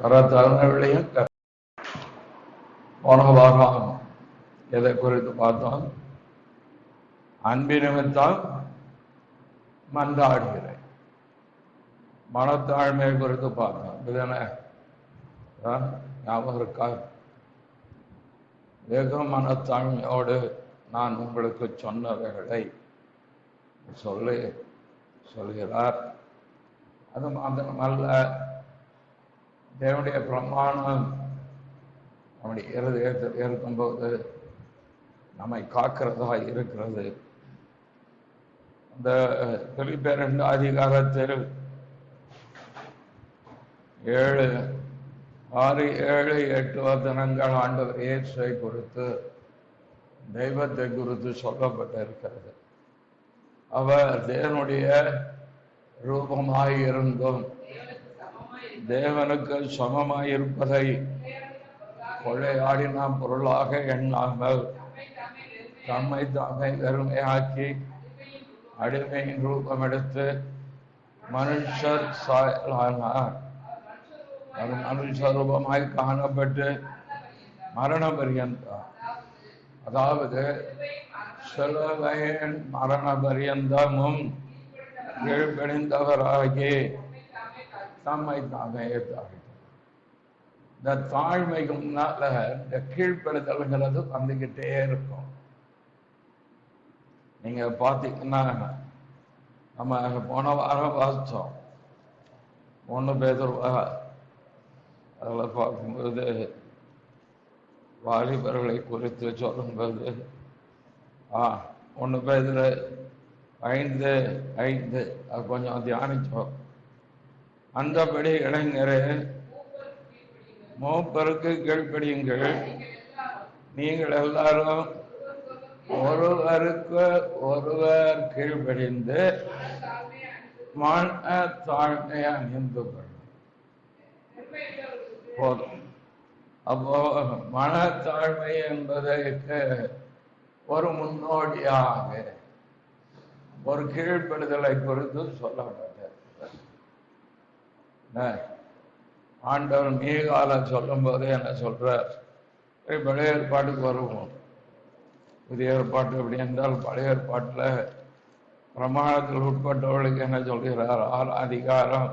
வர தலைமைகளையும் போன வாரம் எதை குறித்து பார்த்தோம்? அன்பு நிமித்தம் மன்றாடுகிறேன். மனத்தாழ்மையை குறித்து பார்த்தோம். இதுதானே ஞாபகம் இருக்கா? வெகு மனத்தாழ்மையோடு நான் உங்களுக்கு சொன்னவைகளை சொல்கிறார். அது மாத்திரமல்ல, தேவனுடைய பிரமாணம் நம்முடைய இருதயத்தில் இருக்கும்போது நம்மை காக்கிறதா இருக்கிறது. இந்த பிலிப்பியர் 2 அதிகாரத்தில் 6, 7, 8 வசனங்கள் ஆண்டவர் இயேசுவை குறித்து, தெய்வத்தை குறித்து சொல்லப்பட்டிருக்கிறது. அவர் தேவனுடைய ரூபமாயிருந்தும் தேவனுக்கு சமமாயிருப்பதை கொள்ளையாடின பொருளாக எண்ணாமல் தம்மை தாமே வெறுமையாக்கி அடிமையின் ரூபம் எடுத்து மனுஷர் சாயலானார். அது மனுஷ ரூபமாய் காணப்பட்டு மரண பரியந்தம், அதாவது சிலுவையின் மரண பரியந்தமும் கீழ்ப்படிந்தவராகி தம்மை தாமே தாழ்ந்தார். இந்த தாழ்மைக்கு முன்னால இந்த கீழ்ப்படுதல்கிறது வந்துகிட்டே இருக்கும். நீங்க பார்த்தீங்கன்னா, நம்ம போன வாரம் வாசிச்சோம் 1 பேதுரு அதில் பார்க்கும்போது வாலிபர்களை குறித்து சொல்லும்போது 1 பேதுரு 5:5 அது கொஞ்சம் தியானிச்சோம். அந்தபடி இளைஞரே, மூப்பருக்கு கீழ்ப்படியுங்கள். நீங்கள் எல்லாரும் ஒருவருக்கு ஒருவர் கீழ்ப்படிந்து மன தாழ்மையை அணிந்து கொள்ளும். போதும். அப்போ மனத்தாழ்மை என்பதற்கு ஒரு முன்னோடியாக ஒரு கீழ்ப்படுதலை குறித்து சொல்லப்பட்டது. ஆண்டவர் மீகால சொல்லும் போது என்ன சொல்றார்? பழைய ஏற்பாட்டுக்கு வருவோம். புதிய ஏற்பாட்டு எப்படி என்றால், பழைய ஏற்பாட்டில் பிரமாணத்தில் உட்பட்டவர்களுக்கு என்ன சொல்கிறார்? 6 அதிகாரம்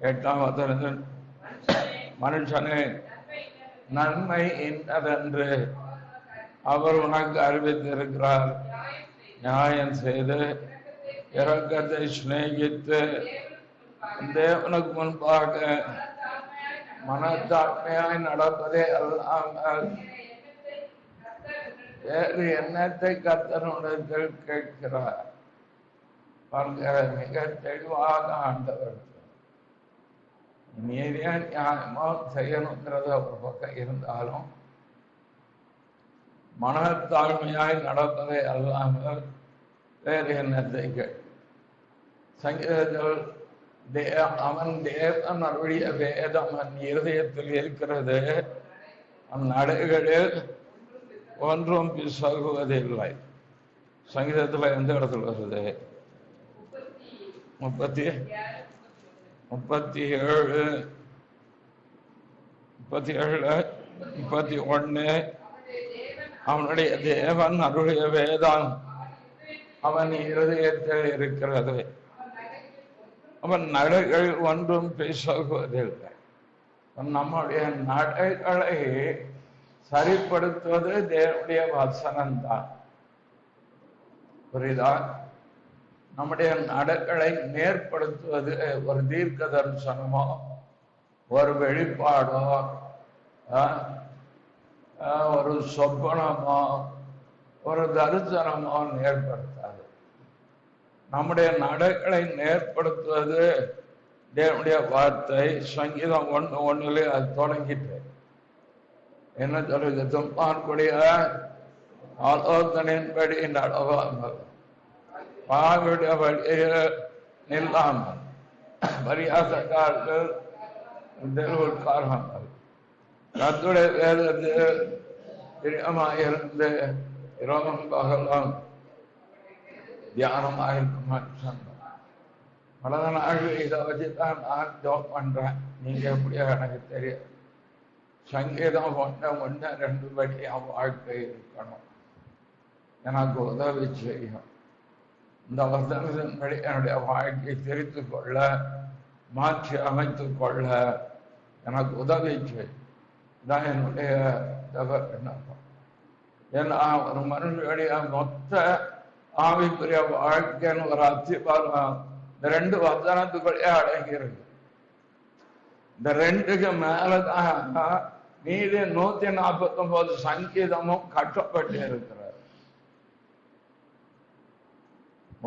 8ஆம் வசனத்தில், மனுஷனே, நன்மை இன்னதென்று அவர் உனக்கு அறிவித்திருக்கிறார். நியாயம் செய்து இரக்கத்தை சிநேகித்து தேவனுக்கு முன்பாக மனத்தாழ்மையாய் நடப்பதே அல்லாமல் வேறு எண்ணத்தை கர்த்தரிடத்தில் கேட்கிறார். மிக தெளிவாக ஆண்டவர் நீதியா நியாயமா செய்யணுங்கிறது ஒரு பக்கம் இருந்தாலும், மனத்தாழ்மையாய் நடப்பதை அல்லாமல் வேறு எண்ணத்தை கேட்க. சங்கீதத்தில் அவன் தேவன் அருளிய வேதம் அவன் இருதயத்தில் இருக்கிறது, அவன் நடைகளில் ஒன்றும் பிசகுவதில்லை. சங்கீதத்தில் எந்த இடத்துல வருது? 37, 31. அவனுடைய தேவன் அருளிய வேதம் அவன் இருதயத்தில் இருக்கிறது, அவன் நடைகள் ஒன்றும் பிசகுவதில்லை. நம்முடைய நடைகளை சரிப்படுத்துவது தேவனுடைய வசனம்தான். புரியுதா? நம்முடைய நடைகளை நேர்படுத்துவது ஒரு தீர்க்க தரிசனமோ ஒரு வெளிப்பாடோ ஒரு சொப்பனமோ ஒரு தரிசனமோ நேர்படுத்தாது. நம்முடைய நடைகளை நேர்படுத்துவது தேவனுடைய வார்த்தை. சங்கீதம் 1:1 அது தொடங்கிட்டு என்ன சொல்லுது? துன்பான்குடைய ஆலோசனையின்படி நடவாமல், பாவியுடைய வழியில் நில்லாமல், பரியாசக்காரர்கள் உட்காராமல், கர்த்தருடைய வேதத்தில் பிரியமாயிருந்து இரவும் பகலும் தியானமாயிருக்கும். பல நாள் இதை வச்சுதான் நான் ஜோப் பண்றேன். நீங்க எப்படியோ எனக்கு தெரியும். சங்கீதம் ஒன்று ரெண்டு படி என் வாழ்க்கை இருக்கணும், எனக்கு உதவி செய்யும். இந்த வசனத்தின்படி என்னுடைய வாழ்க்கையை தெரிந்து கொள்ள, மாற்றி அமைத்துக் கொள்ள எனக்கு உதவி செய்யும். இதான் என்னுடைய விண்ணப்பம். ஏன்னா ஒரு மனுஷனுடைய மொத்த ஆவிக்குரிய வாழ்க்கைன்னு ஒரு அத்திபாரம் இந்த ரெண்டு வசனத்துக்குள்ளே அடங்கியிருக்கு. இந்த ரெண்டுக்கு மேலதான் மீது 149 சங்கீதமும் கட்டப்பட்டு இருக்கிறார்.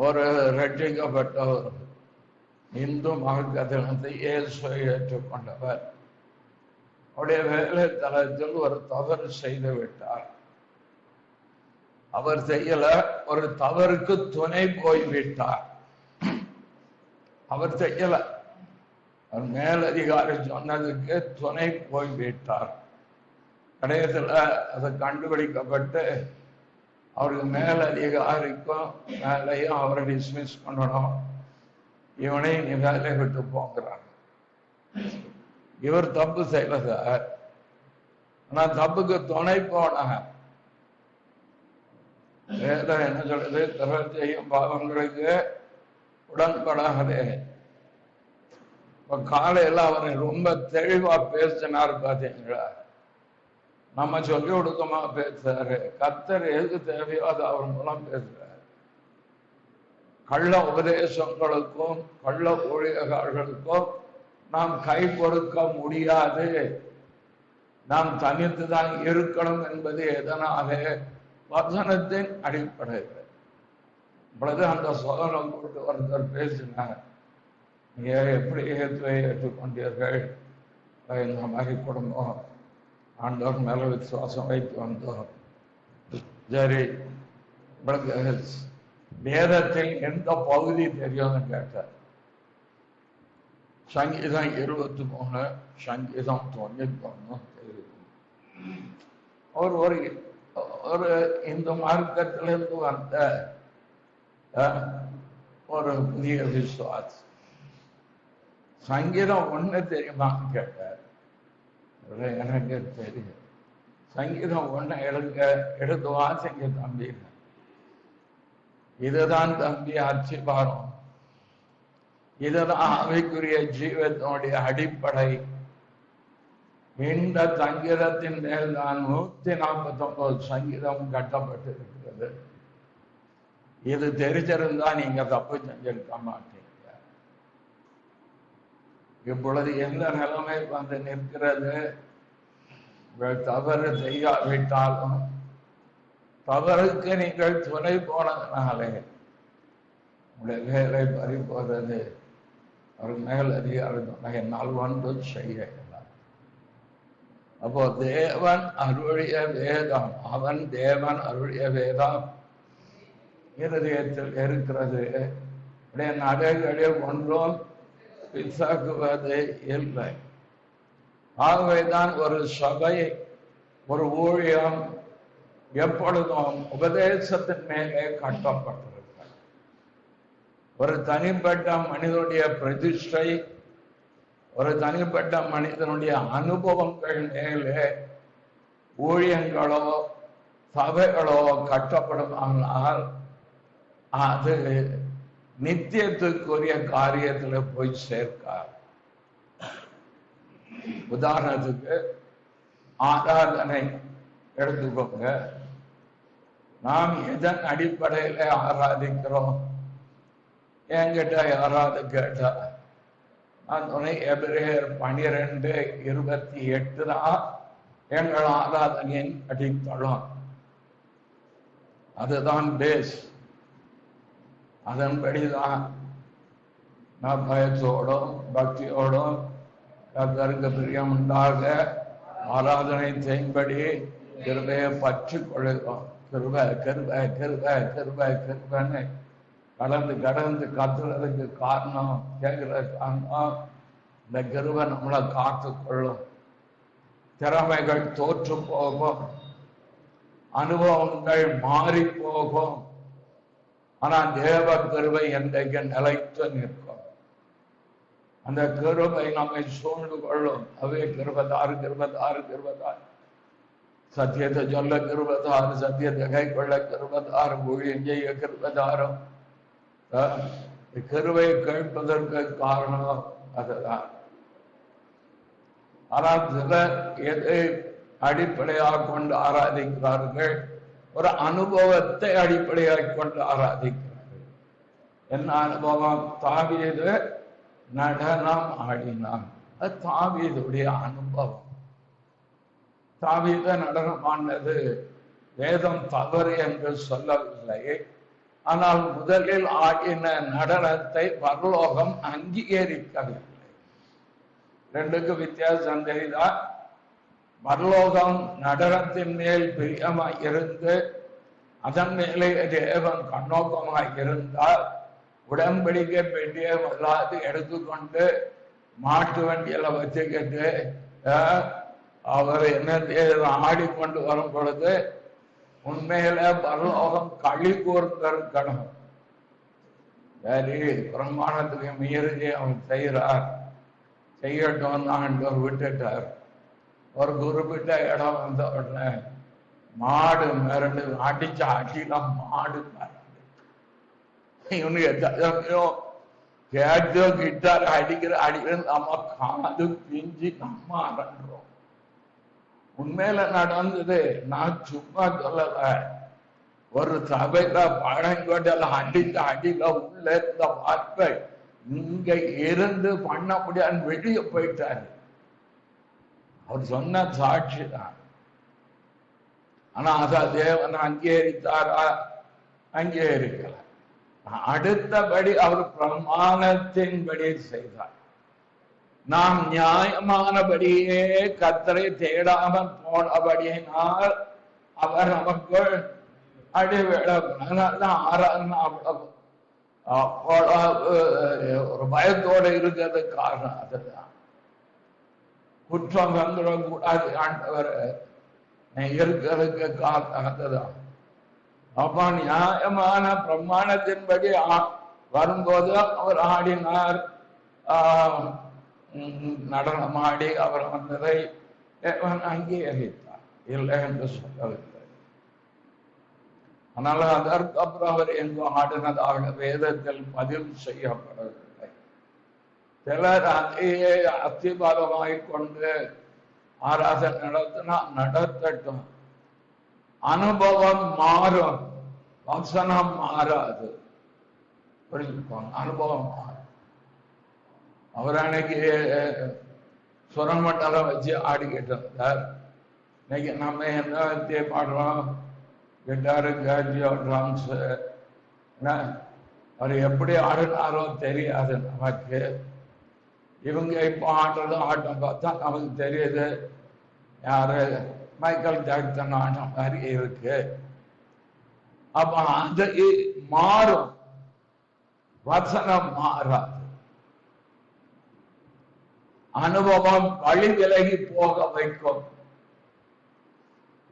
ஒரு ரட்சிக்கப்பட்ட ஒரு இந்து மார்க்கத்திலிருந்து இயேசுவை ஏற்றுக்கொண்டவர் அவருடைய வேலை தளத்தில் ஒரு தவறு செய்து விட்டார். அவர் செய்யல, ஒரு தவறுக்கு துணை போய்விட்டார். அவர் செய்யல, அவர் மேலதிகாரி சொன்னதுக்கு துணை போய்விட்டார். கடைசியில் அது கண்டுபிடிக்கப்பட்டு அவருக்கு மேலதிகாரிக்கும் மேலையும் அவரை டிஸ்மிஸ் பண்ணணும், இவனை நீ வேலை விட்டு போங்கிறாங்க. இவர் தப்பு செய்யல சார், ஆனா தப்புக்கு துணை போனாங்க. வேதம் என்ன சொல்றது? பிறர் செய்யும் பாவங்களுக்கு உடன்படாதே. இப்ப காலையில அவரை ரொம்ப தெளிவா பேசினார் பாத்தீங்களா? நம்ம சொல்லி கொடுக்கமா பேசுறாரு. கர்த்தர் எதுக்கு தேவையோ அது அவர் மூலம் பேசுறாரு. கள்ள உபதேசங்களுக்கும் கள்ள ஊழியர்களுக்கும் நாம் கை கொடுக்க முடியாது. நாம் தனித்துதான் இருக்கணும் என்பது எதனாலே? வசனத்தின் அடிப்படையில். இப்பொழுது அந்த சோதனம் போட்டு ஒருத்தர் பேசினார், நீங்க எப்படி ஏற்றுக்கொண்டீர்கள்? இந்த மாதிரி குடும்பம் ஆண்டவர் மேல விசுவாசம் வைத்து வந்தோம். சரி, வேதத்தில் எந்த பகுதி தெரியும்னு கேட்டார். சங்கீதம் 23, சங்கீதம் 91 தெரியும். அவர் ஒரு இந்த மார்க்கத்திலிருந்து வந்த ஒரு புதிய விசுவாசி. சங்கீதம் 1 தெரியுமான்னு கேட்டார். எனக்கு தெரியும். சங்கீதம் 1 எடுத்து வாசிங்க தம்பி. இதுதான் தம்பி அச்சிபாரம். இதுதான் ஆவிக்குரிய ஜீவத்தினுடைய அடிப்படை. இந்த சங்கீதத்தின் மேல் தான் 149 சங்கீதம் கட்டப்பட்டிருக்கிறது. இது தெரிஞ்சிருந்தா நீங்க தப்பு செஞ்சிருக்க மாட்டீங்க. இப்பொழுது எந்த நிலைமை வந்து நிற்கிறது? தவறு செய்யாவிட்டாலும் தவறுக்கு நீங்கள் துணை போனதுனாலே உங்களுடைய வேலை பறி போறது. அவர் மேல் அதிகாரம் என்னால் ஒன்றும் செய்ய. அப்போ தேவன் அருளிய வேதம், அவன் தேவன் அருளிய வேதம் இருதயத்தில் இருக்கிறது. நடைகளில் ஒன்றும் பிசாக்குவது இல்லை. ஆகவேதான் ஒரு சபை, ஒரு ஊழியம் எப்பொழுதும் உபதேசத்தின் மேலே கட்டப்பட்டிருக்கிறது. ஒரு தனிப்பட்ட மனிதனுடைய பிரதிஷ்டை, ஒரு தனிப்பட்ட மனிதனுடைய அனுபவங்கள் மேலே ஊழியங்களோ சபைகளோ கட்டப்படுமானால் அது நித்தியத்துக்குரிய காரியத்தில் போய் சேர்க்கார். உதாரணத்துக்கு ஆராதனை எடுத்துக்கோங்க. நாம் எதன் அடிப்படையில ஆராதிக்கிறோம்? என்கிட்ட யாராவது கேட்டா நான் துணை எபிரேயர் 12:28 தான் எங்கள் ஆராதனையின் அடித்தளம். அதுதான் பேஸ். அதன்படிதான் நான் பயத்தோடும் பக்தியோடும் கர்த்தருக்கு பிரியம் உண்டாக ஆராதனை செய்யும்படி கிருபையை பற்றி கொள்கிறோம். கிருபை கிருபை கிருபை கிருபை கிருபைன்னு கடந்து கடந்து கத்துறதுக்கு காரணம், கேட்கறதுக்கு காரணம், இந்த கிருபை நம்மளை காத்து கொள்ளும். திறமைகள் தோற்று போகும், அனுபவங்கள் மாறி போகும். ஆனா தேவ கிருபை என்றைக்கு நிலைத்து நிற்கும். அந்த கிருபை நம்மை சூழ்ந்து கொள்ளும். அவே கிருபதாறு கிருபதாறு கிருபதாறு, சத்தியத்தை சொல்ல கிருபதாறு, சத்தியத்தை கை கொள்ள கிருபதாறு, ஊழியம் செய்ய கிருபதாரம். கிருபையை கேட்பதற்கு காரணம் அதுதான். ஆனால் சிலர் எதை அடிப்படையாக கொண்டு ஆராதிக்கிறார்கள்? ஒரு அனுபவத்தை அடிப்படையாக கொண்டு ஆராதிக்கிறார்கள். என்ன அனுபவம்? தாவீது நடனம் ஆடினான். அது தாவீதுடைய அனுபவம். தாவீது நடனம் ஆனது வேதம் தவறு என்று சொல்லவில்லை. ஆனால் முதலில் ஆடின நடனத்தை பரலோகம் அங்கீகரிக்கவில்லை. ரெண்டுக்கு வித்தியாசம் தெரியுதா? பரலோகம் நடனத்தின் மேல் பிரியமாய் இருந்து அதன் மேலே தேவன் கண்ணோக்கமாய் இருந்தால் உடன்படிக்கை பெட்டியை முதலாவது எடுத்துக்கொண்டு மாட்டு வண்டியில வச்சுக்கிட்டு அவர் என்ன ஆடிக்கொண்டு வரும் பொழுது உண்மையில பரலோகம் களி கூர்ந்திருக்கணும். சரி, பிரமாணத்துக்கு மீறி அவன் செய்கிறார், செய்யட்டும் ஆண்டவர் விட்டுட்டார். ஒரு குறிப்பிட்ட இடம் வந்த உடனே மாடு மிரண்டு அடிச்ச அடியில மாடு மிரண்டு இவனுக்கு கேட்டோ கிட்டார் அடிக்கிற அடிக்கிற நம்ம காது பிஞ்சு நம்ம அரன்றோம். உண்மையில நடந்தது. நான் சும்மா சொல்லல. ஒரு சபையில பழங்கோட்டையில அடித்த அடியில உள்ள இருந்த வார்த்தை இங்க இருந்து பண்ண முடியாது, வெளியே போயிட்டாரு. அவர் சொன்ன சாட்சி தான். ஆனா அத தேவன் அங்கீகரித்தாரா? அங்கீகரிக்கல. அடுத்தபடி அவர் பிரமாணத்தின்படி செய்தார். நாம் நியாயமானபடியே கர்த்தரை தேடாமல் போனபடியினால் அவர் நமக்கு அடிவிழதான் ஆராதனை ஒரு பயத்தோடு இருக்கிறது காரணம் அதுதான். குற்றம் வந்துடக்கூடாது ஆண்டவர் இருக்கிறதுக்கு காரணம் அதுதான். அப்ப நியாயமான பிரமாணத்தின்படி வரும்போது அவர் ஆடினார், நடனமாடி அவர் வந்ததை அங்கீகரித்தார், இல்லை என்று சொல்லவில்லை. ஆனால் அதற்கப்புறம் அவர் எங்கு ஆடினதாக வேதத்தில் பதில் செய்யப்படவில்லை. சிலர் அதையே அத்திபாரமாய் கொண்டு ஆராதனை நடத்தினா நடத்தட்டும். அனுபவம் மாறும், வசனம் மாறாது. புரிஞ்சுக்கோங்க, அனுபவம் மாறும். அவர் அன்னைக்கு சுரமண்டலம் வச்சு ஆடிக்கிட்டு இருந்தார். இன்னைக்கு நம்ம என்ன பாடுறோம்? கிட்டாரு, கேஜியோ, ட்ரம்ஸ். அவர் எப்படி ஆடினாரோ தெரியாது நமக்கு. இவங்க இப்போ ஆடுறதும் ஆட்டம் பார்த்தா நமக்கு தெரியுது யாரு மைக்கேல் ஜாக்சன் ஆடின மாதிரி இருக்கு. அப்ப அது மாறும், வசனம் மாறாது. அனுபவம் வழி விலகி போக வைக்கும்,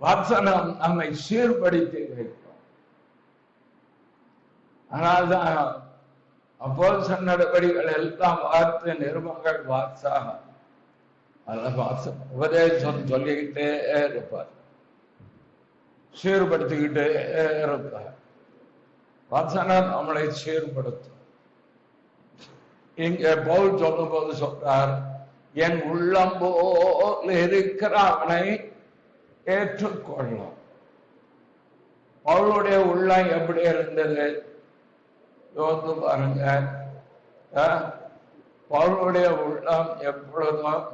வசனம் நம்மை சீர்படுத்தி வைக்கும். அதனால்தான் அப்போஸ்தலர் நடவடிக்கைகள் எல்லாம் வார்த்தை நிருபங்கள் வாசாக உபதேசம் சொல்லிக்கிட்டே இருப்பார், சீர்படுத்திக்கிட்டே இருப்பார். வசனம் நம்மளை சீர்படுத்தும். இங்க பவுல் சொல்லும் போது சொல்றார், என் உள்ளம் போல் இருக்கிற அவனை ஏற்றுக்கொள்ளும். பவுலுடைய உள்ளம் எப்படி இருந்தது யோசித்து பாருங்க. பவுலுடைய உள்ளம் எப்பொழுதும்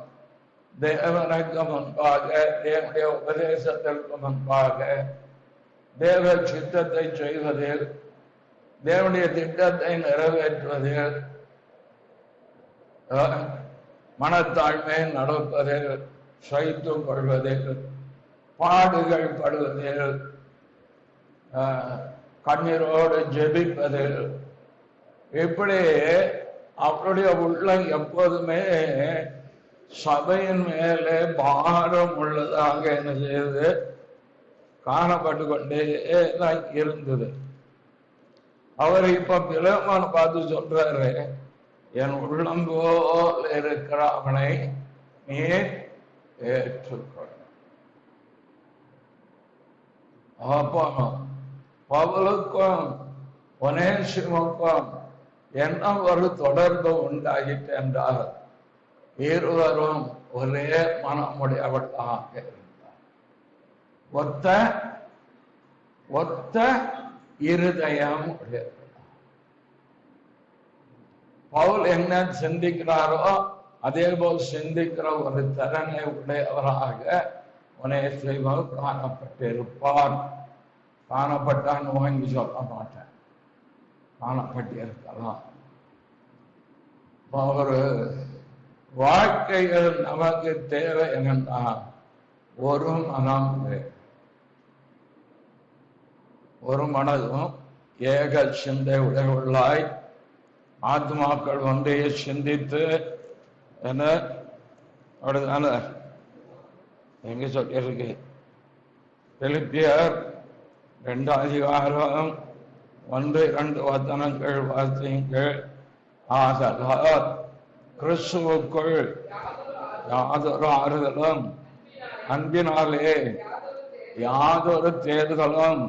தேவனுக்கு முன்பாக, தேவனுடைய உபதேசத்திற்கு முன்பாக, தேவ சித்தத்தை செய்வதில், தேவனுடைய திட்டத்தை நிறைவேற்றுவதில், மனத்தாழ்மை நடப்பதில், சகித்துக் கொள்வதில், பாடுகள் படுவதில், கண்ணீரோடு ஜெபிப்பதில், இப்படி அவருடைய உள்ளம் எப்போதுமே சபையின் மேலே பாரம் உள்ளதாக என்ன செய்து காணப்பட்டு கொண்டே இருந்தது. அவர் இப்ப பிலோமோனை பார்த்து சொல்றாரு, என் உள்ளம் போல் இருக்கிற அவனை நீ ஏற்றுக்கொள். அப்போ பவுலுக்கும் ஒனேசிமுக்கும் என்ன ஒரு தொடர்பு உண்டாகிட்டு என்றால் இருவரும் ஒரே மனமுடையவர்களாக இருந்தார். ஒத்த இருதயம் உடையவர்கள். பவுல் என்ன சிந்திக்கிறாரோ அதே போல் சிந்திக்கிற ஒரு திறனை உடையவராக ஒனேசிமும் காணப்பட்டிருப்பார். காணப்பட்டான்னு வாங்கி சொல்ல மாட்டேன், காணப்பட்டிருக்கலாம். ஒரு வாழ்க்கையில் நமக்கு தேவை என்னன்னா ஒரு மனம், ஒரு மனதும் ஏக சிந்தை உடையவர்களாய் ஆத்மாக்கள் ஒன்றையே சிந்தித்து என்ன அப்படிதான எங்க சொல்லியிருக்கு. பிலிப்பியர் 2 அதிகாரம் 1-2 வசனங்கள் வாசியுங்கள். ஆதலால் கிறிஸ்துவுக்குள் யாதொரு ஆறுதலும் அன்பினாலே யாதொரு தேடுதலும்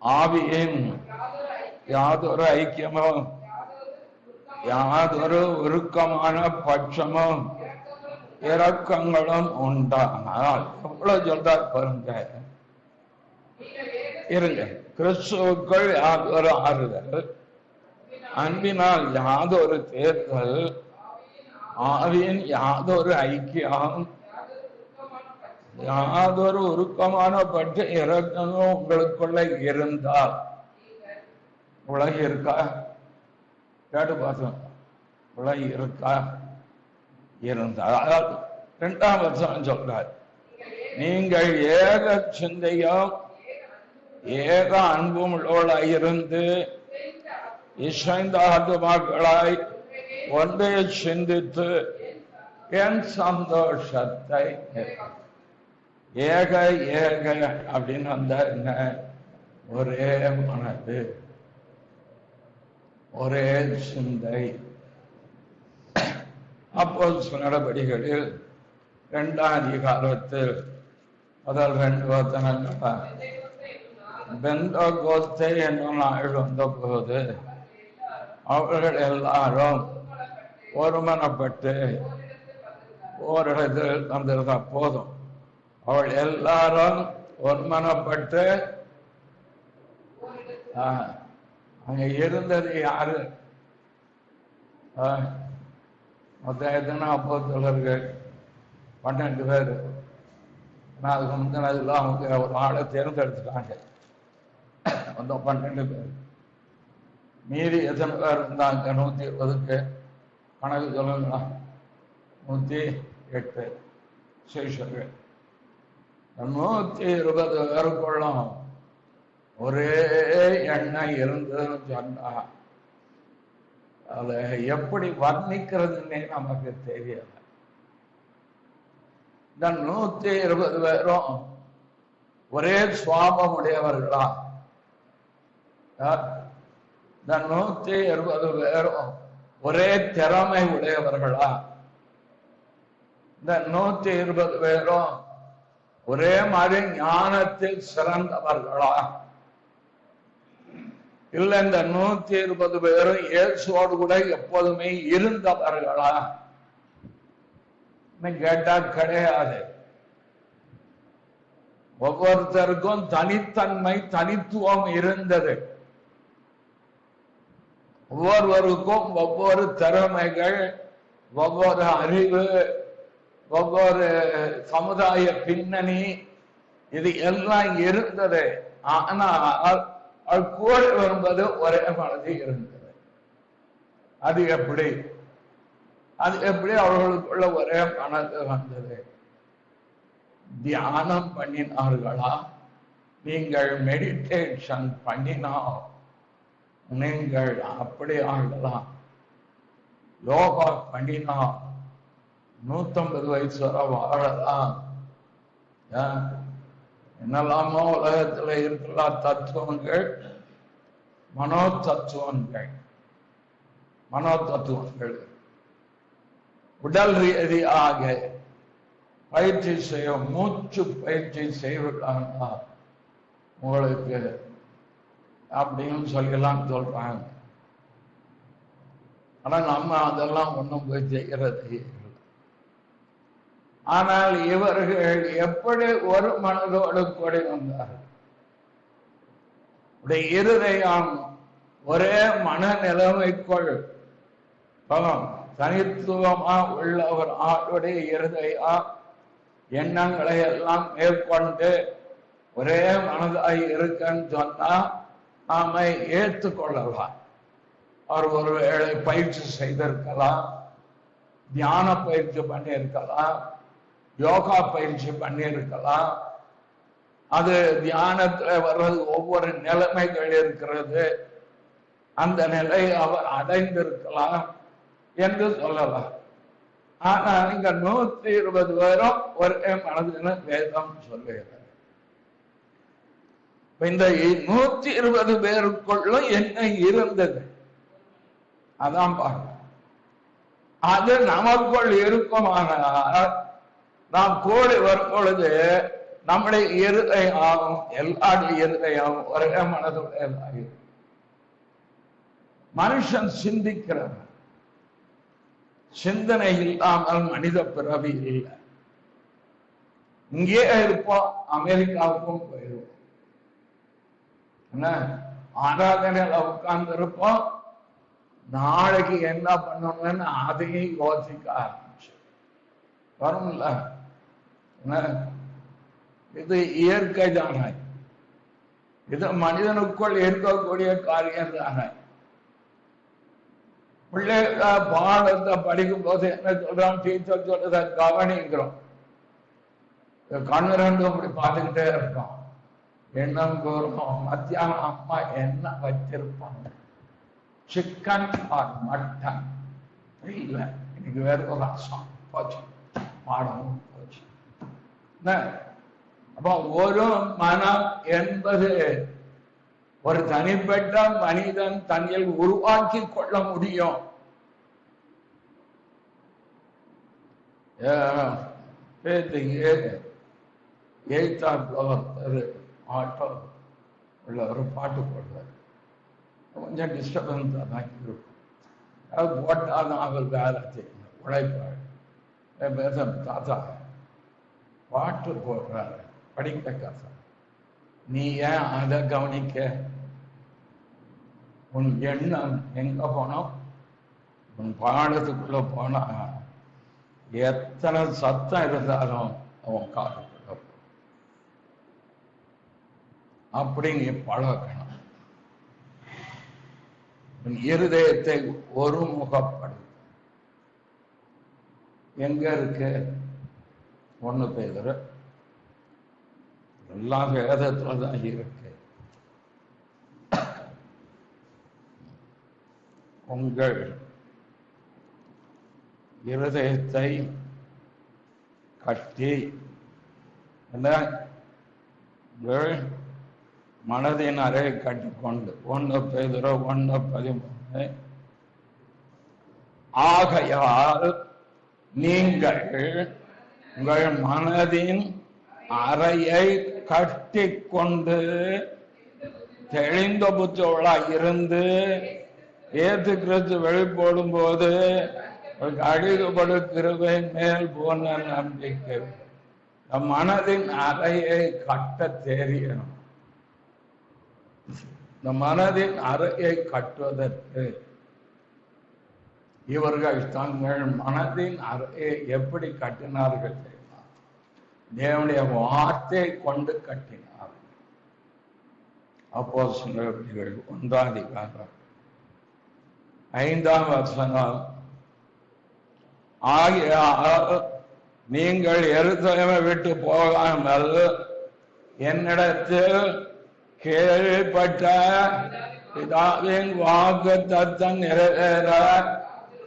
ஆவியின் யாதொரு ஐக்கியமும் யாதொரு உருக்கமான பட்சமும் இரக்கங்களும் உண்டானால் எவ்வளவு சொல்றார் பாருங்க. இருங்க, கிறிஸ்துவுக்குள் யாதொரு ஆறுதல், அன்பினால் யாதொரு தேர்தல், ஆவியின் யாதொரு ஐக்கியம், யாதொரு உருக்கமான பட்டு இரக்கமும் உங்களுக்குள்ள இருந்தால். உலகி இருக்கா? கேட்டு பார்த்தோம். உலகி இருக்கா? இருந்தால் 2ஆம் வசனம் சொல்றார், நீங்கள் ஏக சிந்தையும் ஏக அன்பும் உள்ளவர்களாய் இருந்து இசைந்த ஆத்துமாக்களாய் ஒன்றை சிந்தித்து என் சந்தோஷத்தை ஏக ஏக அப்படின்னு வந்த என்ன? ஒரே மனது, ஒரே சிந்தை. அப்போஸ்தலர் நடபடிகளில் 2ஆம் அதிகாரத்தில் முதல் 2 வசனங்கள் பெந்தெகோஸ்தே என்ற நாள் வந்த போது அவர்கள் எல்லாரும் ஒருமனப்பட்டு ஓரிடத்தில் வந்திருந்த போதும் அவள் எல்லாரும் ஒருமனப்பட்டு அங்க இருந்தது யாரு? மொத்தம் எத்தனை அப்போஸ்தலர்கள்? 12 பேர். அதுக்கு முந்தினதுல அவங்க ஒரு ஆளை தேர்ந்தெடுத்துட்டாங்க. அந்த 12 பேர். மீறி எத்தனை பேர் இருந்தாங்க? 120க்கு கணக்கு சொல்லுங்களா? 108 சிஷ்யர்கள். 120 பேருக்குள்ளும் ஒரே எண்ணம் இருந்ததுன்னு சொன்னா அதை எப்படி வர்ணிக்கிறதுன்னே நமக்கு தெரியல. இந்த 120 பேரும் ஒரே சுவாபம் உடையவர்களா? இந்த 120 பேரும் ஒரே திறமை உடையவர்களா? இந்த 120 பேரும் ஒரே மாதிரி ஞானத்தில் சிறந்தவர்களா? இல்ல இந்த 120 பேரும் இயேசுவோடு கூட எப்போதுமே இருந்தவர்களா? கேட்டா கிடையாது. ஒவ்வொருத்தருக்கும் தனித்தன்மை, தனித்துவம் இருந்தது. ஒவ்வொருவருக்கும் ஒவ்வொரு திறமைகள், ஒவ்வொரு அறிவு, ஒவ்வொரு சமுதாய பின்னணி, இது எல்லாம் இருந்தது. ஆனால் அது கூட வரும்போது ஒரே மனது இருந்தது. அது எப்படி அவர்களுக்குள்ள ஒரே மனது வந்தது? தியானம் பண்ணினார்களா? நீங்கள் மெடிடேஷன் பண்ணினால் நீங்கள் அப்படி ஆகலாம். யோகா பண்ணினால் 150 வயசு வரை வாழலாம். என்னெல்லாமோ உலகத்துல இருக்கலாம் தத்துவங்கள், மனோ தத்துவங்கள். மனோ தத்துவங்கள் உடல் ரீதியாக பயிற்சி செய்ய, மூச்சு பயிற்சி செய்வதானா உங்களுக்கு அப்படின்னு சொல்லலாம் சொல்றாங்க. ஆனா நம்ம அதெல்லாம் ஒன்றும் போய் செய்கிறது. ஆனால் இவர்கள் எப்படி ஒரு மனதோடு கூடி வந்தார்கள்? இருதயம் ஒரே மனநிலைமைக்குள் தனித்துவமா உள்ள ஒரு ஆளுடைய இருதயம் எண்ணங்களை எல்லாம் மேற்கொண்டு ஒரே மனதாய் இருக்குன்னு சொன்னா நாம ஏற்றுக்கொள்ளலாம். அவர் ஒருவேளை பயிற்சி செய்திருக்கலாம், தியான பயிற்சி பண்ணியிருக்கலாம், யோகா பயிற்சி பண்ணியிருக்கலாம். அது தியானத்துல வர்றது ஒவ்வொரு நிலைமைகள் இருக்கிறது, அந்த நிலை அவர் அடைந்திருக்கலாம் என்று சொல்லலாம். ஆனா இங்க 120 பேரும் ஒரே மனதின வேதம் சொல்லுகிறது. இந்த 120 பேருக்குள்ள என்ன இருந்தது அதான் பாருங்க. அது நமக்குள் இருக்குமானால் நாம் கூடி வரும் பொழுது நம்முடைய இருதயம் எல்லாருடைய இருதயம் ஒரே மனதுடைய மனுஷன் சிந்திக்கிறவன். சிந்தனை இல்லாமல் மனித பிறவி இல்லை. இங்கே இருப்போம், அமெரிக்காவுக்கும் போயிருவோம். என்ன ஆராதனையில உட்கார்ந்து இருப்போம், நாளைக்கு என்ன பண்ணணும்னு அதையும் யோசிக்க ஆரம்பிச்சு வரும்ல. இது இயற்கை தானே, இது மனிதனுக்குள் இருக்கக்கூடிய காரியம் தானே. பிள்ளைக பாடத்தை படிக்கும் போது என்ன சொல்றோம், டீச்சர் சொல்றத கவனிக்கிறோம், கண்ணு ரெண்டும் அப்படி பார்த்துக்கிட்டே இருக்கோம். எண்ணம் கூறும், மத்தியானம் அம்மா என்ன வச்சிருப்பாங்க, சிக்கன் ஆர் மட்டன், இல்லை இன்னைக்கு வேற ஒரு ரசம் போச்சு, பாடமும் போச்சு. அப்ப ஒரு மனம் என்பது ஒரு தனிப்பட்ட மனிதன் தன்னில் உருவாக்கி கொள்ள முடியும். ஆட்டோ உள்ள ஒரு பாட்டு போடுறாரு, கொஞ்சம் டிஸ்டர்பன்ஸ் தான் இருக்கும். அது போட்டாலும் அவர் வேலை செய்யணும், உழைப்பாள். தாத்தா பாட்டு போடுறாரு, படிக்க கதை, நீ ஏன் அதை கவனிக்க? உன் எண்ணம் எங்க போனோம், உன் பாடத்துக்குள்ள போனா எத்தனை சத்தம் இருந்தாலும் அவன் காதுக்குள்ள அப்படி நீ பழகணும். உன் இருதயத்தை ஒருமுகப்படு. எங்க இருக்கு? 1 பேதுரு எல்லாம் வேதத்துல தான் இருக்கு. உங்கள் இருதயத்தை கட்டி என்ன மனதின் அறை கட்டிக்கொண்டு 1 பேதுரு 1:13 ஆகையால் நீங்கள் உங்கள் மனதின் அறையை கட்டி கொண்டு தெளிந்த புத்தியுள்ளவர்களாய் இருந்து இயேசு கிறிஸ்து வெளிப்படும் போது அழிவுபடு கிருபையின் மேல் போன நம்பிக்கை. நம் மனதின் அறையை கட்ட தெரியணும். இந்த மனதின் அறையை கட்டுவதற்கு இவர்கள் தங்கள் மனதின் அறையை எப்படி கட்டினார்கள்? தேவனுடைய வார்த்தையை கொண்டு கட்டினார்கள். அப்போஸ்தலர்கள் 1ஆம் அதிகாரம் 5ஆம் வசனம், ஆகையால் நீங்கள் எருசலேமை விட்டு போகாமல் என்னிடத்தில் கேள்விப்பட்ட பிதாவின் வாக்குத்தத்தம் நிறைவேற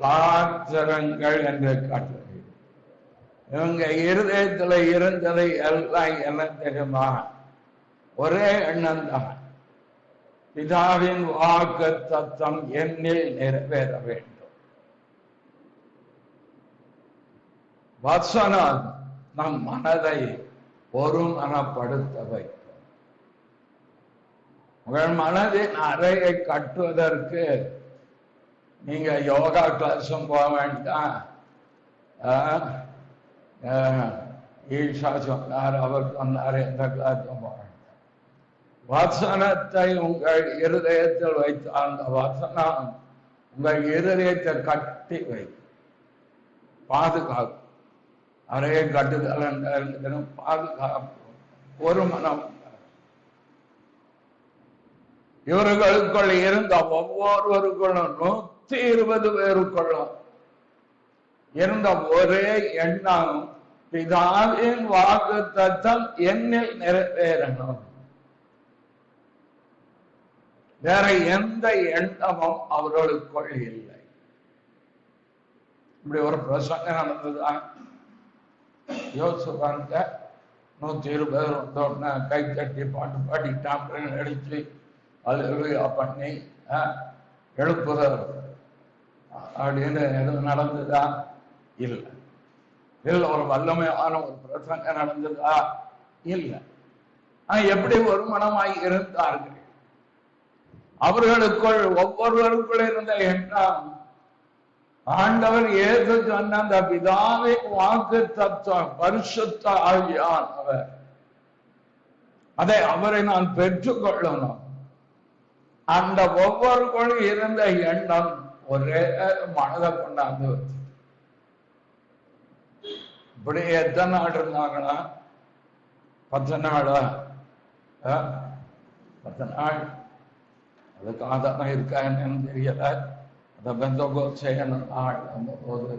காத்திருங்கள் என்று காட்டுகிறது. இவங்க இருதயத்துல இருந்ததை எல்லாம் என்ன தெரியுமா? ஒரே எண்ணம் தான். பிதாவின் வாக்கு தத்தம் என்னில் நிறைவேற வேண்டும். வசனம் நம் மனதை ஒருமனப்படுத்த வைக்கும். உங்கள் மனதின் அறையை கட்டுவதற்கு நீங்க யோகா கிளாஸும் போக வேண்டாம். ஈஷா சொன்னார், அவர் சொன்னார், எந்த கிளாஸும் போக வேண்டாம். வசனத்தை உங்கள் இருதயத்தில் வைத்து அந்த வசனம் உங்கள் இருதயத்தை கட்டி வைக்கும், பாதுகாப்பு. அறையை கட்டுதல் என்ற பாதுகாப்பு, ஒரு மனம். இவர்களுக்குள் இருந்த ஒவ்வொருவருக்குள்ளும் 120 பேருக்குள்ளும் இருந்த ஒரே எண்ணம், பிதாவின் வாக்கு தத்தம் என்னில் நிறைவேறணும். வேற எந்த எண்ணமும் அவர்களுக்குள் இல்லை. இப்படி ஒரு பிரசங்கம் நடந்ததுதான். யோசிச்சு பாருங்க, 120 பேர் வந்தோடனே கை தட்டி பாட்டு பாடிட்டான் அடிச்சு அல்லேலூயா பண்ணி எழுப்புதல் அப்படின்னு எதுவும் நடந்ததா? இல்லை. இல்லை. ஒரு வல்லமையான ஒரு பிரசங்கம் நடந்ததா? இல்லை. எப்படி ஒரு மனமாய் இருந்தார்கள். அவர்களுக்குள் ஒவ்வொருவருக்குள் இருந்த எண்ணம், ஆண்டவர் இயேசு சொன்ன அந்த பிதாவின் வாக்கு தத்துவம் பரிசுத்த ஆவியானவர், அதை அவரை நான் பெற்றுக் கொள்ளணும். அந்த ஒவ்வொருக்குள்ளும் இருந்த எண்ணம் ஒரே மனதை கொண்டாந்து வச்சு. இப்படி எத்தனை நாள் இருந்தாங்கன்னா? 10 நாளா? 10 நாள். அதுக்கு ஆதாரம் இருக்கா என்னன்னு தெரியல. அதை பெந்தகோஸ்தே நாள் அந்த போது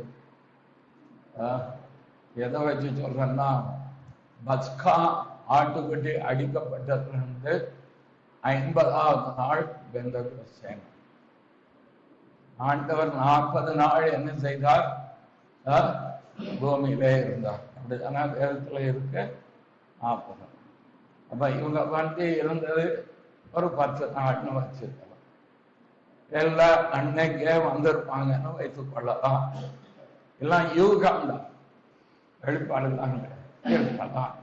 எதை வச்சு சொல்றேன்னா, பஸ்கா ஆட்டுக்குட்டி அடிக்கப்பட்டதிலிருந்து 50வது நாள் பெந்தகோஸ்தே. ஆண்டவர் 40 நாள் என்ன செய்தார்? பூமியிலே இருந்தார். அப்படித்தானே வேதத்துல இருக்கு. 40. அப்ப இவங்க வந்து இருந்தது ஒரு 10 நாள்னு வச்சிருக்கலாம். எல்லாம் அன்னைக்கே வந்திருப்பாங்கன்னு வைத்துக் கொள்ளலாம். எல்லாம் யூகாண்டா வெளிப்பாடுதான் இருக்கலாம்.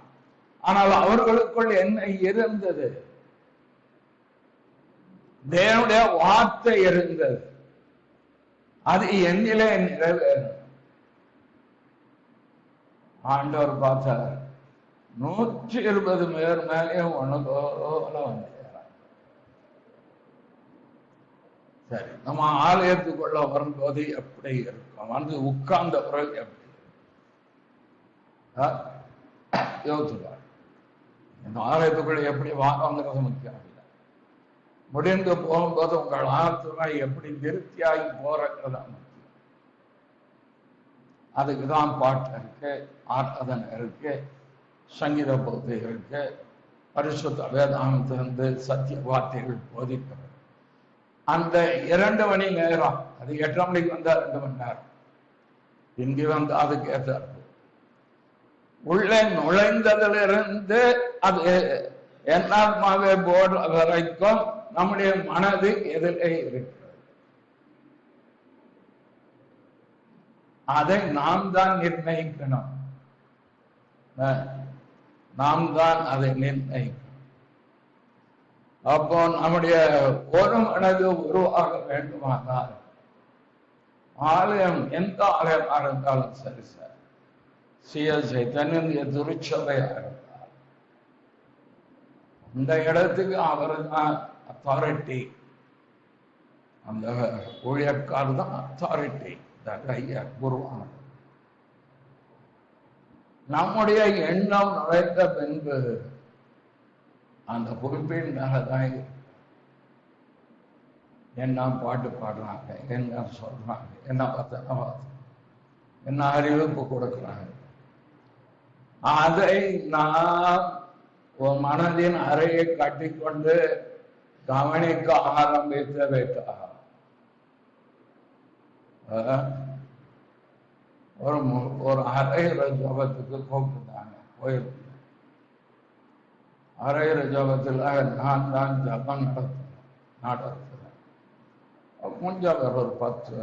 ஆனால் அவர்களுக்குள் என்ன இருந்தது? தேவனுடைய வார்த்தை இருந்தது. அது என்னிலே நிறைவேறும். ஆண்டவர் பார்த்தார், 120 பேர் மேலேயும் ஒண்ணு போல வந்து. சரி, நம்ம ஆலயத்துக்குள்ள வரும்போது எப்படி இருக்கும்? வந்து உட்கார்ந்த பிறகு எப்படி யோசிச்சுப்பார். இந்த ஆலயத்துக்குள்ள எப்படி வாங்கிறது முக்கியம் இல்லை. முடிந்து போகும்போது உங்கள் ஆத்துமா எப்படி திருப்தியாகி போறதுதான் முக்கியம். அதுக்குதான் பாட்டு இருக்கு, ஆராதனை இருக்கு, சங்கீத பகுதி இருக்கு, பரிசுத்த வேதாந்தத்திலிருந்து சத்திய வார்த்தைகள் போதிக்கிறது. அந்த 2 மணி நேரம், அது 8 மணிக்கு வந்தா 2 மணி நேரம், இங்கு வந்து அதுக்கு ஏற்றாரு. உள்ளே நுழைந்ததிலிருந்து அது என்னாத்மாவே போடுற வரைக்கும் நம்முடைய மனது எதிரே இருக்கிறது. அதை நாம் தான் நிர்ணயிக்கணும். நாம் தான் அதை நிர்ணயிக்கணும். அப்போ நம்முடைய ஒரு மனது உருவாக வேண்டுமானால், ஆலயம் எந்த ஆலயமாக இருந்தாலும் சரி சார், சிஎஸ்ஐ தன்னுடைய திருச்சபையா இருந்தால், இந்த இடத்துக்கு அவர் தான் அத்தாரிட்டி. அந்த ஊழியக்கார் தான் அத்தாரிட்டி, ஐயா குருவான. நம்முடைய எண்ணம் நுழைந்த பின்பு அந்த குறிப்பின் மேலதான் என்ன பாட்டு பாடுறாங்க, என்ன சொல்றாங்க, என்ன பத்தன என்ன அறிவிப்பு கொடுக்குறாங்க, அதை நாம் மனதின் அறையை கட்டிக்கொண்டு கவனிக்க ஆரம்பித்து வைக்க. ஒரு அரையிற ஜபத்துக்கு கூப்பிட்டாங்க, போயிருந்தேன். அரையிற ஜபத்துல நான் தான் ஜபம் நடத்தணும். நாடகத்தில் கொஞ்சம் ஒரு 10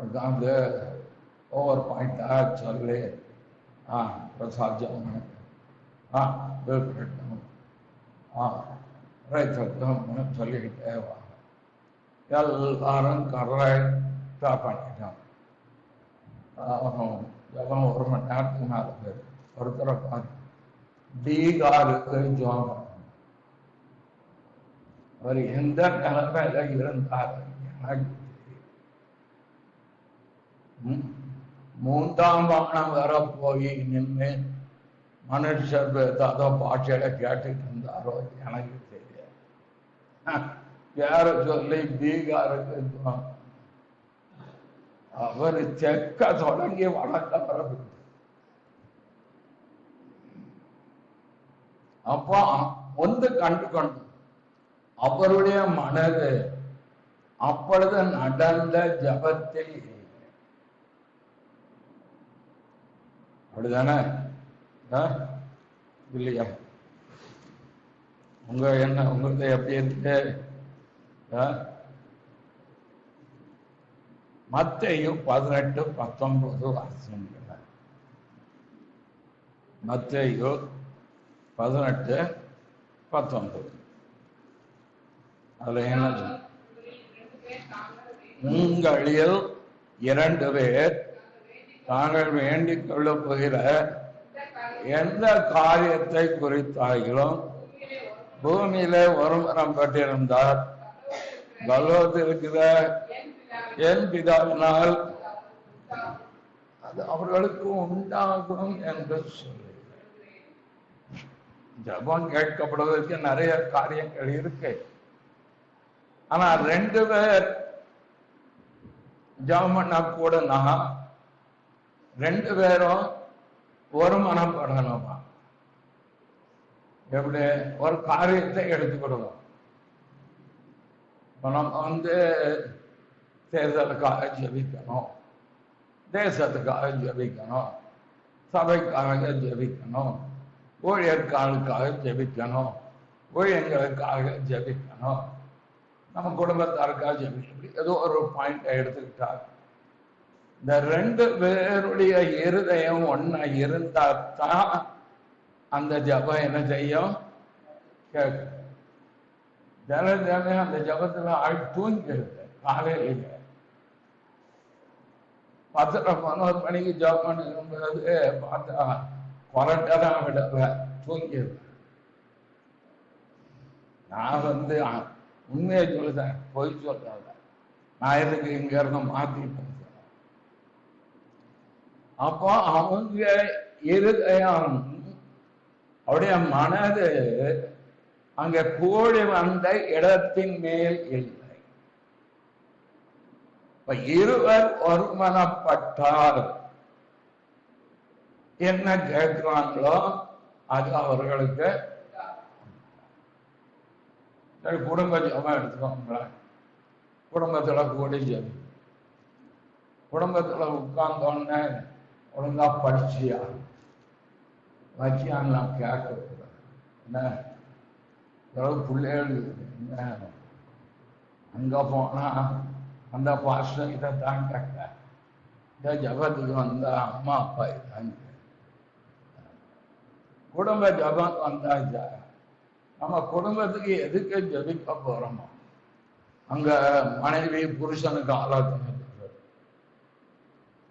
உட்காந்து ஒவ்வொரு பாயிண்டாக சொல்லி பிரசாத்தியம் வீழ்கட்டும் ரைத்தட்டும் சொல்லிக்கிட்டே வாங்க. எல்லாரும் கரெக்டாக பண்ணிட்டோம். ஜபம் 1 மணி நேரத்துக்கு மேலே பேர் ஒருத்தரை பார்த்து பீகாருக்கு ஜபம். அவர் எந்த நிலைமையில இருந்தார் எனக்கு மூன்றாம் வானம் வர போய் நின்று மனுஷர் ஏதோ பாஷையில கேட்டுட்டு இருந்தாரோ எனக்கு தெரியாது. யார சொல்லி பீகாருக்கு அவர் செக்க தொடங்கி வழக்க வரது. அப்போ ஒன்று கண்டுகொண்டு அவருடைய மனது அப்பொழுது நடந்த ஜபத்தில் அப்படிதானே இல்லையா? உங்களுக்கு எப்படி இருக்கு? மத்தேயு 18-19 வாசிங்க. மத்தேயு 18-19 அதுல என்ன? உங்களில் 2 பேர் தாங்கள் வேண்டிக் கொள்ள போகிற எந்த காரியத்தை குறித்தாகிலும் பூமியில ஒருமரம் பெற்றிருந்தார் பலவத்திருக்கிற என் பிதாவினால் அது அவர்களுக்கு உண்டாகும் என்று சொல்லி. ஜபம் கேட்கப்படுவதற்கு நிறைய காரியங்கள் இருக்கு. ஆனா 2 பேர் ஜபம் பண்ணா கூடனா 2 பேரும் ஒரு மனப்படணுமா? எப்படி ஒரு காரியத்தை எடுத்துக்கிடுவோம். நம்ம தேர்தலுக்காக ஜெபிக்கணும், தேசத்துக்காக ஜெபிக்கணும், சபைக்காக ஜெபிக்கணும், ஊழியர்களுக்காக ஜெபிக்கணும், ஊழியர்களுக்காக ஜெபிக்கணும், நம்ம குடும்பத்தாருக்காக ஜெபிக்கணும். ஏதோ ஒரு பாயிண்ட் எடுத்துக்கிட்டார். இந்த 2 பேருடைய இருதயம் ஒன்னா இருந்தா தான் அந்த ஜபம் என்ன செய்யும்? கேட்கும். ஜனம் அந்த ஜபத்துல ஆள் தூங்கிடுது. காலையில 10-11 மணிக்கு ஜபம் இருக்கும்போது பார்த்தா கொரட்டாதான் விடல, தூங்கிடுது. நான் உண்மையை சொல்லுதேன், பொய் சொல்றாங்க. நான் எதுக்கு இங்க இருந்து மாத்திட்டேன். அப்போ அவங்க இருதயம் அவருடைய மனது அங்க கூடி வந்த இடத்தின் மேல் இல்லை. இப்ப இருவர் ஒருமனப்பட்டார் என்ன கேட்கிறாங்களோ அது அவர்களுக்கு. குடும்ப ஜபம் எடுத்துக்கோங்களேன். குடும்பத்துல கூடி ஜபி, குடும்பத்துல உட்கார்ந்தோன்னு ஒழுங்கா படிச்சியா வச்சியான்னு நான் கேட்க என்ன பிள்ளைகள் என்ன அங்க போனா அந்த பாஸ்டர் இதைத்தான் கேட்ட, இந்த ஜபத்துக்கு வந்த அம்மா அப்பா இதான். குடும்ப ஜபம் வந்தாச்சா நம்ம குடும்பத்துக்கு எதுக்கு ஜபிக்க போறோமோ அங்க மனைவி புருஷனுக்கு ஆலோசனை,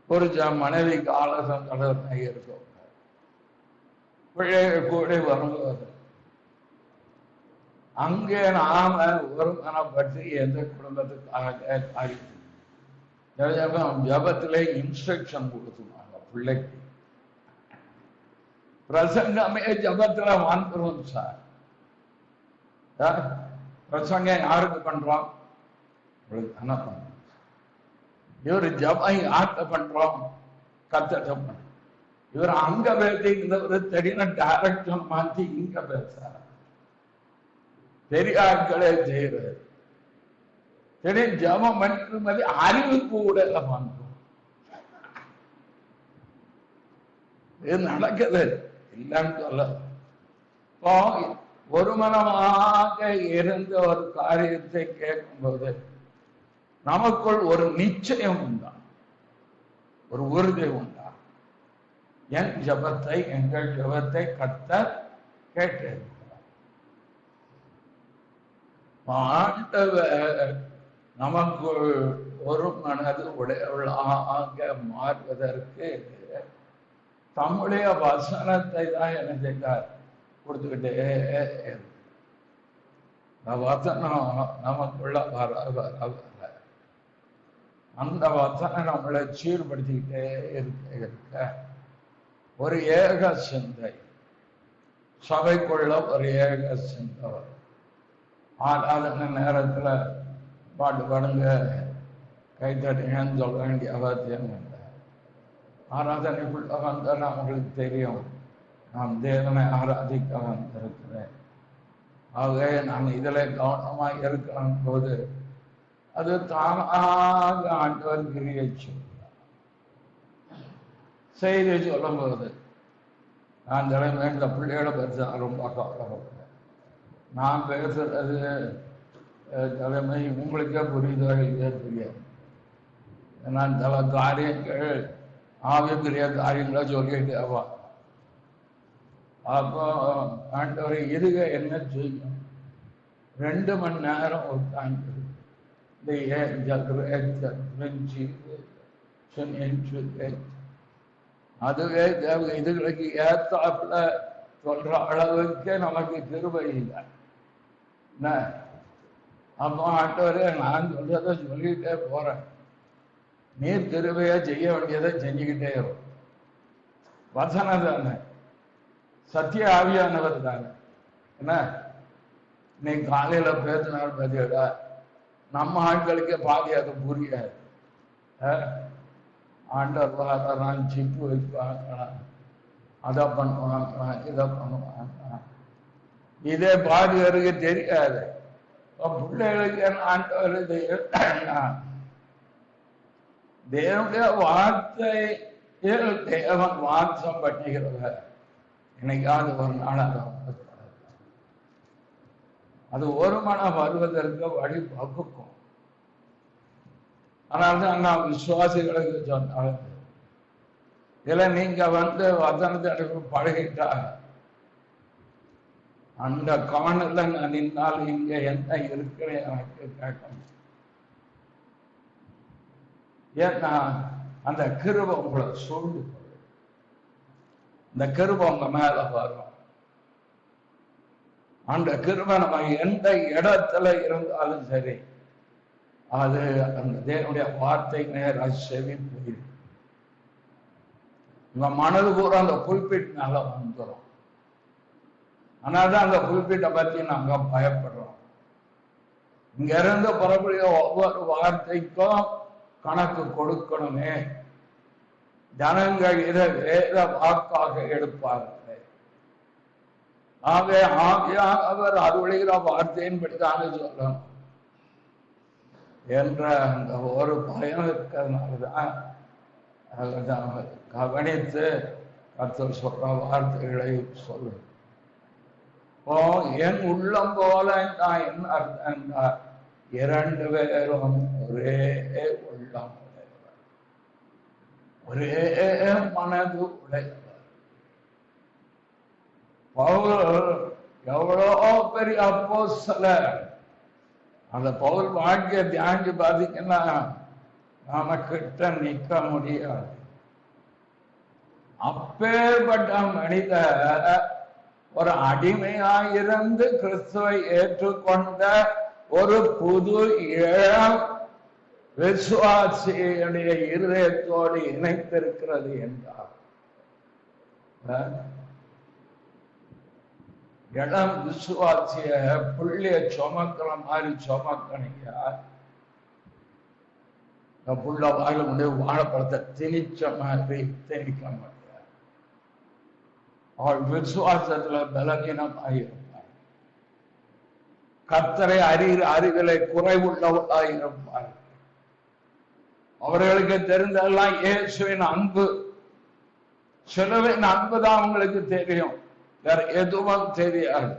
புருஷன் மனைவிக்கு ஆலோசனை இருக்கும். பிள்ளைகள் கூட வரும்போது அங்கே நாம ஒருமனப்பட்டு எந்த குடும்பத்துக்காக ஜபத்திலே இன்ஸ்ட்ரக்ஷன் கொடுத்துருவாங்க பிள்ளைக்கு. பிரசங்கமே ஜபத்துல வந்துடும் சார். பிரசங்கம் யாருக்கு பண்றோம்? தானே பண்றோம். இவர் ஜபம் யார்கிட்ட பண்றோம்? கர்த்தர்ட்ட பண்றோம். இவர் அங்க பேசிக்கிறவர் தெரியும் டைரக்ஷன் மாற்றி இங்க பேசுறாரு. பெரியாட்களே செய்யறது தெரியும். ஜபம் பண்ணிக்கிற மாதிரி அறிவு கூட பண்றோம். இது நடக்குது இல்லைன்னு சொல்ல. இப்போ ஒரு மனமாக இருந்த ஒரு காரியத்தை கேட்கும்போது நமக்குள் ஒரு நிச்சயம் உண்டா, ஒரு உறுதி உண்டா. என் ஜபத்தை, எங்கள் ஜபத்தை கர்த்தர் கேட்டிருக்கிறார். ஆண்டவர் நமக்குள் ஒரு மனது உடையவளாக மாறுவதற்கு தம்முடைய வசனத்தை தான் என்ன செய்தார், கொடுத்துக்கிட்டே வசனம் நமக்குள்ள வர வர வர அந்த வசனம் நம்மளை சீர்படுத்திக்கிட்டே இருக்க ஒரு ஏக சிந்தை சபைக்குள்ள ஒரு ஏக சிந்தை வரும். ஆராதனை நேரத்துல பாட்டு பாடுங்க கைத்தட்டுங்கன்னு சொல்ல வேண்டிய அவசியம் இல்லை. ஆராதனைக்குள்ள வந்தால் அவங்களுக்கு தெரியும் நான் தேவனை ஆராதிக்க வந்திருக்கிறேன், ஆகவே நான் இதுல கவனமா இருக்கிற போது அது தானாக ஆண்டவர் கிரியை செய்தி சொல்லும் போது நான் தலைமை இந்த பிள்ளைகளை பற்றி ரொம்ப கவலைப்படுறேன். நான் பேசுறது தலைமை உங்களுக்கே புரியுதோ இல்லையோ தெரியாது. நான் சில காரியங்கள் ஆவிக்குரிய காரியங்களை சொல்லிட்டு ஆவா. அப்போ ஆண்டவரை இதுக என்ன செய்யும், 2 மணி நேரம் உட்காந்து அதுவே இதுகளுக்கு ஏத்தாப்புல சொல்ற அளவுக்கு நமக்கு கிருபை இல்லை. அப்போ ஆண்டவரே நான் சொல்றதை சொல்லிட்டே போறேன், நீர் கிருபையா செய்ய வேண்டியதை செஞ்சுக்கிட்டே இருக்கும். வசனம் தானே, சத்திய ஆவியானவர் தானே. என்ன நீ காலையில பேசினாலும் பார்த்தீங்களா, நம்ம ஆட்களுக்கே பாதி அது புரியாது. ஆண்டவர் வாரான், சிப்பு வைப்பாங்க, அதை பண்ணுவாங்க, இதை பண்ணுவாங்க. இதே பாதி பேருக்கு தெரியாது. பிள்ளைகளுக்கு ஆண்டவர் தேவனுடைய வார்த்தை தேவன் வாசம் பண்ணுகிறத என்னைக்காவது ஒரு நாள் அது ஒரு மனம் வருவதற்கு வழி வகுக்கும். அதனால்தான் நான் விசுவாசிகளுக்கு சொன்னாலும் இதுல நீங்க வசனத்தை பழகிட்டா அந்த காணல நான் நின்னால் இங்க என்ன இருக்கிறேன் எனக்கு கேட்கணும். ஏன்னா அந்த கிருபை உங்களை சூழ்ந்து, இந்த கிருபை உங்க மேல வரும். அந்த கிருபை நம்ம எந்த இடத்துல இருந்தாலும் சரி, அது அந்த தேவனுடைய வார்த்தை நேர செவி போயிடும். உங்க மனது பூரா அந்த குறிப்பிட்ட வந்துடும். ஆனால்தான் அந்த குறிப்பிட்ட பத்தி நாங்க பயப்படுறோம். இங்க இருந்து புறக்கூடிய ஒவ்வொரு வார்த்தைக்கும் கணக்கு கொடுக்கணுமே. ஜனங்கள் இதை வேத வாக்காக எடுப்பார்கள். ஆகவே அவர் அருளுகிற வார்த்தையின்படிதானே சொல்லணும் என்ற அந்த ஒரு பயம் இருக்கிறதுனாலதான் கவனித்து கர்த்தர் சொல்ற வார்த்தைகளை சொல்லு. என் உள்ளம் போல நான் என்ன அர்த்தம் என்றால் 2 பேரும் ஒரே உள்ளம் உடையவர், ஒரே மனது உடையவர். பவுல் எவ்வளோ பெரிய அப்போஸ்தலர். அந்த பவுல் வாழ்க்கைய தியானிச்சு பாத்தீங்கன்னா நாம கிட்ட நிக்க முடியாது. அப்பேற்பட்ட மனிதர் ஒரு அடிமையாயிருந்து கிறிஸ்துவை ஏற்றுக்கொண்ட ஒரு புது இளம் விசுவாசியுடைய இருதயத்தோடு இணைத்திருக்கிறது என்றார். இளம் விசுவாசிய புள்ளிய சுமக்கிற மாதிரி சுமக்கணிங்க. புள்ள வாயில முடிய வாழைப்பழத்தை திணிச்ச மாதிரி திணிக்க மாட்டார். அவள் விசுவாசத்துல பலகீனமாயிருப்பார். கர்த்தரை அறிவிலை குறைவுள்ளவளாயிருப்பார். அவர்களுக்கு தெரிந்ததெல்லாம் இயேசுவின் அன்பு, சிலுவையின் அன்புதான் அவங்களுக்கு தெரியும், வேற எதுவும் தெரியாது.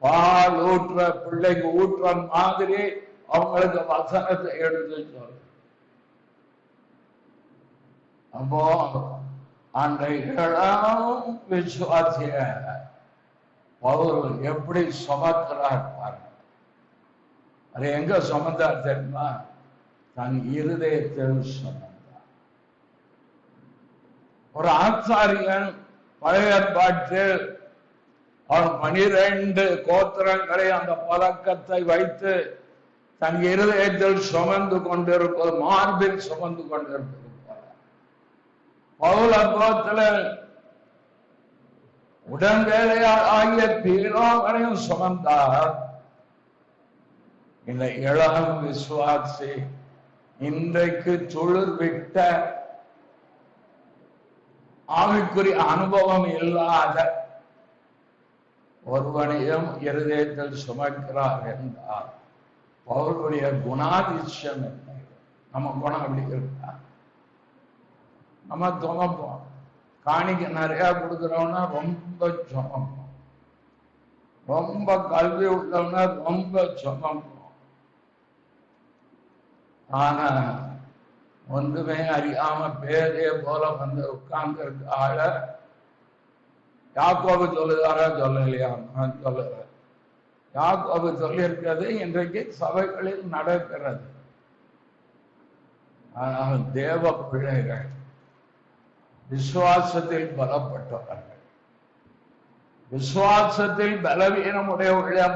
பால் ஊற்ற பிள்ளைக்கு ஊற்ற மாதிரி அவங்களுக்கு வசனத்தை எடுத்து சொல்ற. அப்போ அந்த இளம் விசுவாசிய பவுல் எப்படி சுமக்கிறார் பாருங்க. அது எங்க சுமந்தார் தெரியுமா? தன் இருதயத்தில் சுமந்தார். ஒரு ஆசாரியன் பழைய ஏற்பாட்டில் அவன் 12 கோத்திரங்களை அந்த பழக்கத்தை வைத்து தன் இருதயத்தில் சுமந்து கொண்டிருப்பது, மார்பில் சுமந்து கொண்டிருப்பது போல பவுல் அனுபவத்தில் உடன்வேலையால் ஆகிய பீலோவரையும் சுமந்தார். இந்த இளம் விசுவாசி இன்றைக்கு துளிர் விட்ட ஆவிக்குரிய அனுபவம் இல்லாத ஒருவனையும் இருதயத்தில் சுமக்கிறார் என்றார். பவுலுடைய குணாதிசயம் என்ன? நம்ம குணம் அப்படி இருக்கா? நம்ம சுமப்போம். காணிக்க நிறைய கொடுக்கிறோம்னா ரொம்ப சுமப்போம். ரொம்ப கல்வி உள்ளவனா ரொம்ப சுமப்போம். ஆனா ஒன்றுமே அறியாம பேரே போல வந்து உட்கார்ந்து இருக்க ஆள யாக்கோபு சொல்லுதாரா சொல்லலையா? நான் சொல்லுறேன். யாக்கோபு சொல்லி இருக்கிறது இன்றைக்கு சபைகளில் நடக்கிறது. ஆனால் தேவ பிள்ளைகள் விசுவாசத்தில் பலப்பட்டவர்கள், விசுவாசத்தில் பலவீனமுடைய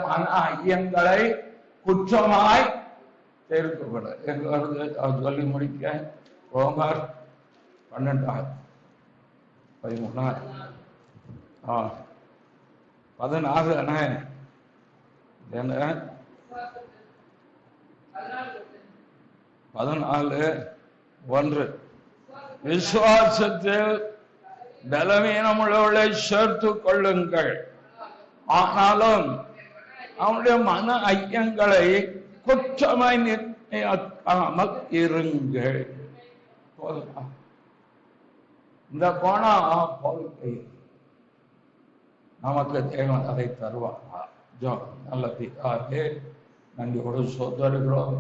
மன ஐயங்களை குற்றமாய் சேர்க்கப்பட சொல்லி முடிக்க ரோமர் 12:13 என்ன 14:1 விசுவாசத்தில் பலவீனமுள்ளவர்களை சேர்த்துக் கொள்ளுங்கள், ஆனாலும் அவனுடைய மன ஐயங்களை குற்றமாய் நிர்ணயிக்காமல் இருங்கள். இந்த கோணம் நமக்கு தேவன் அதை தருவார். நல்ல பிதாவே, நன்றியோடு சோதரிக்கிறோம்.